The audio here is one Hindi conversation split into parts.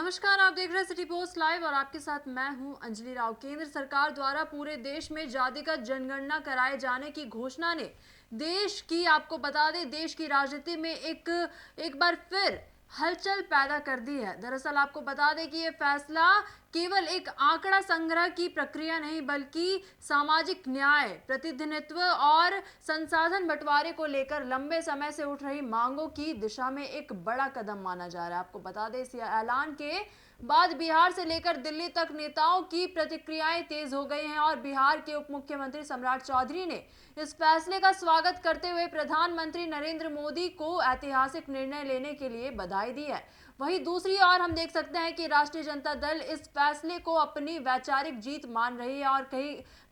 नमस्कार, आप देख रहे हैं सिटी पोस्ट लाइव और आपके साथ मैं हूं अंजलि राव। केंद्र सरकार द्वारा पूरे देश में जातिगत जनगणना कराए जाने की घोषणा ने देश की, आपको बता दें, देश की राजनीति में एक बार फिर हलचल पैदा कर दी है। दरअसल आपको बता दें कि ये फैसला केवल एक आंकड़ा संग्रह की प्रक्रिया नहीं बल्कि सामाजिक न्याय, प्रतिनिधित्व और संसाधन बंटवारे को लेकर लंबे समय से उठ रही मांगों की दिशा में एक बड़ा कदम माना जा रहा है। आपको बता दें, इस ऐलान के बाद बिहार से लेकर दिल्ली तक नेताओं की प्रतिक्रियाएं तेज हो गई हैं और बिहार के उप मुख्यमंत्री सम्राट चौधरी ने इस फैसले का स्वागत करते हुए प्रधानमंत्री नरेंद्र मोदी को ऐतिहासिक निर्णय लेने के लिए बधाई दी है। वहीं दूसरी ओर हम देख सकते हैं कि राष्ट्रीय जनता दल इस फैसले को अपनी वैचारिक जीत मान रही है और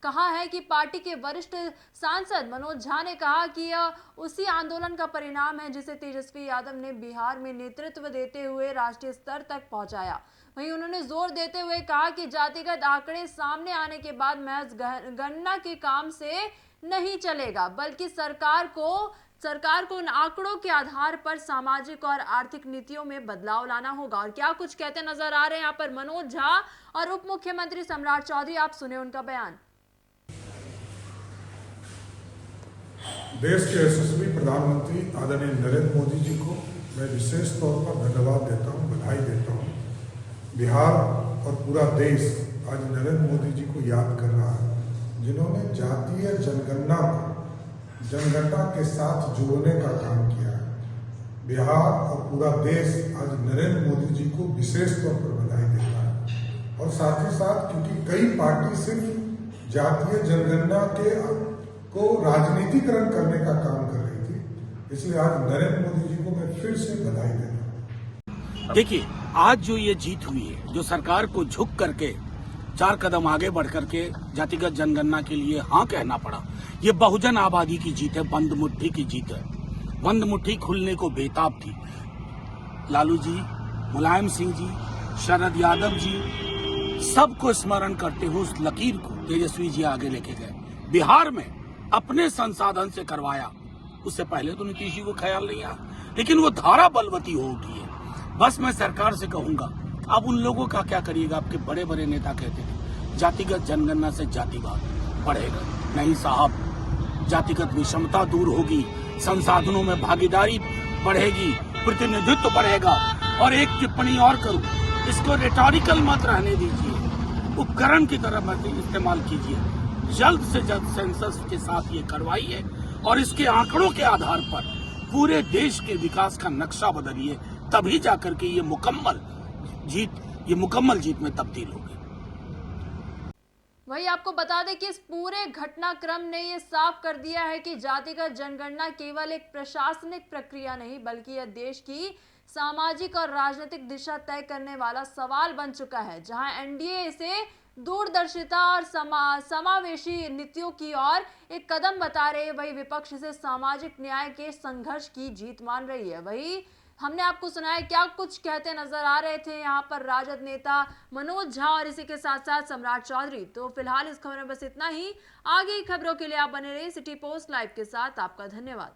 कहा है कि पार्टी के वरिष्ठ सांसद मनोज झा ने कहा कि यह उसी आंदोलन का परिणाम है जिसे तेजस्वी यादव ने बिहार में नेतृत्व देते हुए राष्ट्रीय स्तर तक पहुंचाया। वहीं उन्होंने जोर देते हुए कहा कि जातिगत आंकड़े सामने आने के बाद महज गणना के काम से नहीं चलेगा, बल्कि सरकार को उन आंकड़ों के आधार पर सामाजिक और आर्थिक नीतियों में बदलाव लाना होगा। और क्या कुछ कहते नजर आ रहे हैं यहाँ पर मनोज झा और उप मुख्यमंत्री सम्राट चौधरी, आप सुने उनका बयान। देश के यशस्वी प्रधानमंत्री आदरणीय नरेंद्र मोदी जी को मैं विशेष तौर पर धन्यवाद देता हूँ, बधाई देता हूँ। बिहार और पूरा देश आज नरेंद्र मोदी जी को याद कर रहा है, जिन्होंने जातीय जनगणना के साथ जोड़ने का काम किया है। बिहार और पूरा देश आज नरेंद्र मोदी जी को विशेष तौर पर बधाई देता है। और साथ ही साथ, क्योंकि कई पार्टी सिर्फ जातीय जनगणना को राजनीतिकरण करने का काम कर रही थी, इसलिए आज नरेंद्र मोदी जी को मैं फिर से बधाई देता हूँ। देखिए, आज जो ये जीत हुई है, जो सरकार को झुक करके 4 कदम आगे बढ़ करके जातिगत जनगणना के लिए हाँ कहना पड़ा, ये बहुजन आबादी की जीत है, बंद मुट्ठी की जीत है। बंद मुट्ठी खुलने को बेताब थी। लालू जी, मुलायम सिंह जी, शरद यादव जी, सबको स्मरण करते हुए उस लकीर को तेजस्वी जी आगे लेके गए। बिहार में अपने संसाधन से करवाया, उससे पहले तो नीतीश जी को ख्याल नहीं आया, लेकिन वो धारा बलवती हो उठी है। बस मैं सरकार से कहूंगा, अब उन लोगों का क्या करिएगा। आपके बड़े बड़े नेता कहते थे जातिगत जनगणना से जातिवाद बढ़ेगा। नहीं साहब, जातिगत विषमता दूर होगी, संसाधनों में भागीदारी बढ़ेगी, प्रतिनिधित्व बढ़ेगा। और एक टिप्पणी और करूं, इसको रिटॉरिकल मत रहने दीजिए, उपकरण की तरह मत इस्तेमाल कीजिए। जल्द से जल्द सेंसस के साथ ये करवाइए और इसके आंकड़ों के आधार पर पूरे देश के विकास का नक्शा बदलिए, तभी जाकर के ये मुकम्मल जीत में तब्दील होगी। वही आपको बता दें कि इस पूरे घटनाक्रम ने यह साफ कर दिया है कि जातिगत जनगणना केवल एक प्रशासनिक प्रक्रिया नहीं बल्कि यह देश की सामाजिक और राजनीतिक दिशा तय करने वाला सवाल बन चुका है। जहां एनडीए इसे दूरदर्शिता और समावेशी नीतियों की ओर एक कदम बता रहे हैं, वही विपक्ष इसे सामाजिक न्याय के संघर्ष की जीत मान रही है। वही हमने आपको सुनाया क्या कुछ कहते नजर आ रहे थे यहाँ पर राजद नेता मनोज झा और इसी के साथ साथ सम्राट चौधरी। तो फिलहाल इस खबर में बस इतना ही। आगे की खबरों के लिए आप बने रहिए सिटी पोस्ट लाइव के साथ। आपका धन्यवाद।